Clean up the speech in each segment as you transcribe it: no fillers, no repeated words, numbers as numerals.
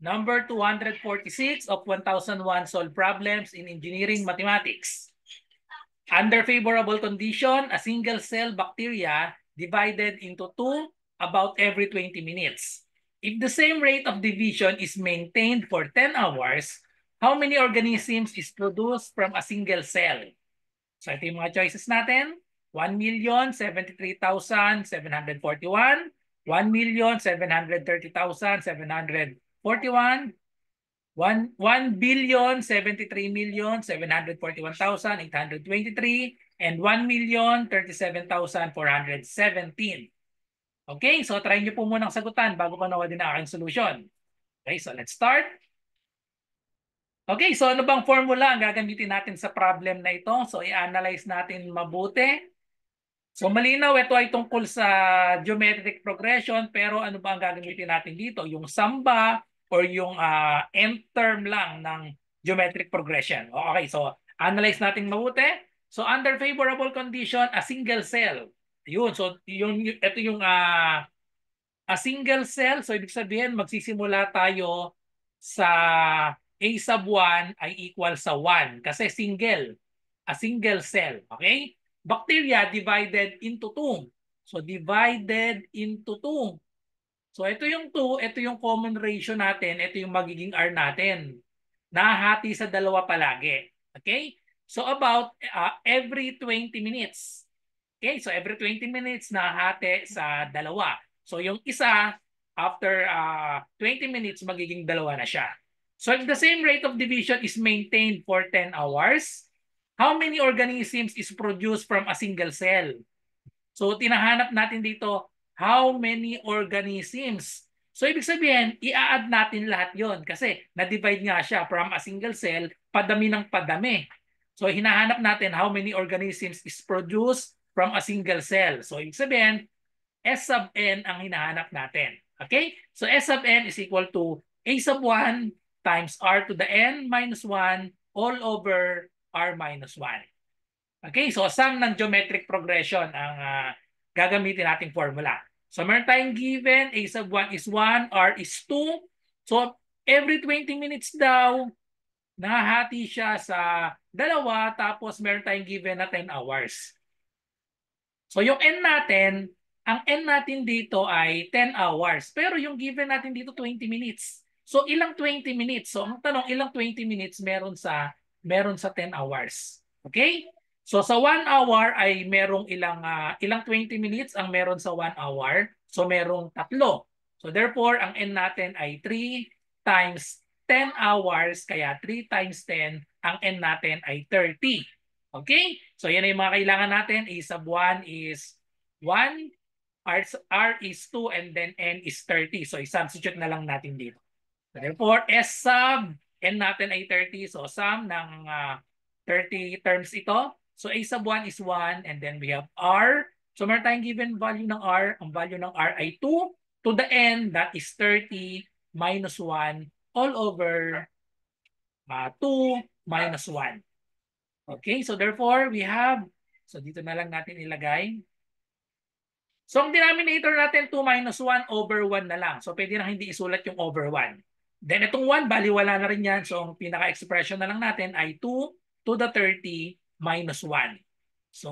Number 246 of 1001 solved problems in engineering mathematics. Under favorable condition, a single cell bacteria divided into two about every 20 minutes. If the same rate of division is maintained for 10 hours, how many organisms is produced from a single cell? So ito yung mga choices natin. 1,073,741, 1,730,741, 1,073,741,823, and 1,037,417. Okay, so try nyo po munang sagutan bago pa nawa din ang aking solution. Okay, so let's start. Okay, so ano bang formula ang gagamitin natin sa problem na ito? So i-analyze natin mabuti. So malinaw, ito ay tungkol sa geometric progression, pero ano ba ang gagamitin natin dito? Yung sum ba or yung nth term lang ng geometric progression? Okay, so analyze natin mabuti. So under favorable condition, a single cell. Yun, so ito yung a single cell. So ibig sabihin, magsisimula tayo sa A sub 1 ay equal sa 1 kasi single. A single cell. Okay? Bacteria divided into 2. So divided into 2. So ito yung 2, ito yung common ratio natin, ito yung magiging R natin. Nahati sa dalawa palagi. Okay? So about every 20 minutes. Okay? So every 20 minutes nahati sa dalawa. So yung isa, after 20 minutes, magiging dalawa na siya. So if the same rate of division is maintained for 10 hours, how many organisms is produced from a single cell? So tinahanap natin dito, how many organisms? So ibig sabihin, i-add natin lahat yon kasi na-divide nga siya from a single cell, padami ng padami. So hinahanap natin how many organisms is produced from a single cell. So ibig sabihin, S sub n ang hinahanap natin. Okay? So S sub n is equal to A sub 1 times R to the n minus 1 all over R minus 1. Okay? So sum ng geometric progression ang gagamitin nating formula. So meron tayong given, A sub 1 is 1, R is 2. So every 20 minutes daw, nahati siya sa dalawa, tapos meron tayong given na 10 hours. So yung n natin, ang n natin dito ay 10 hours. Pero yung given natin dito 20 minutes. So ilang 20 minutes? So ang tanong, ilang 20 minutes meron sa 10 hours. Okay? So sa 1 hour ay merong ilang 20 minutes ang meron sa 1 hour. So merong 3. So therefore, ang n natin ay 3 times 10 hours. Kaya 3 times 10, ang n natin ay 30. Okay? So yan ay mga kailangan natin. A sub 1 is 1, R is 2, and then N is 30. So i-substitute na lang natin dito. So, therefore, S sub N natin ay 30. So sum ng 30 terms ito. So A sub 1 is 1, and then we have R. So meron tayong given value ng R. Ang value ng R ay 2 to the N, that is 30 minus 1 all over 2 minus 1. Okay, so therefore, we have, so dito na lang natin ilagay. So ang denominator natin, 2 minus 1 over 1 na lang. So pwede na hindi isulat yung over 1. Then itong 1, baliwala na rin yan. So ang pinaka-expression na lang natin ay 2 to the 30 minus 1. So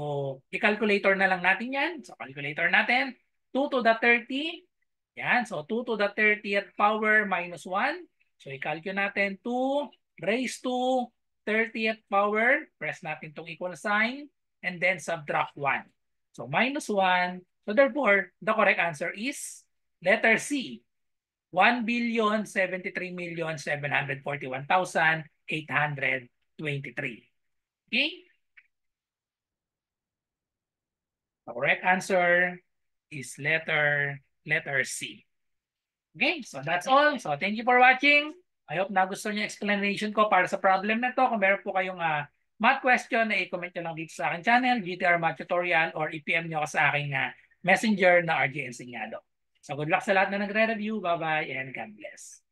i-calculator na lang natin yan. So calculator natin, 2 to the 30. Yan, so 2 to the 30th power minus 1. So i-calculate natin 2 raised to 30th power, press natin itong equal sign, and then subtract 1. So minus 1. So therefore, the correct answer is letter C, 1,073,741,823. Okay? The correct answer is letter C. Okay, so that's all. So thank you for watching. I hope nagustuhan niyo yung explanation ko para sa problem na to. Kung meron po kayong math question, na i-comment nyo lang dito sa aking channel, GTR Math Tutorial, or i-PM nyo sa aking messenger na RJ Enseñado. So good luck sa lahat na nagre-review. Bye-bye and God bless.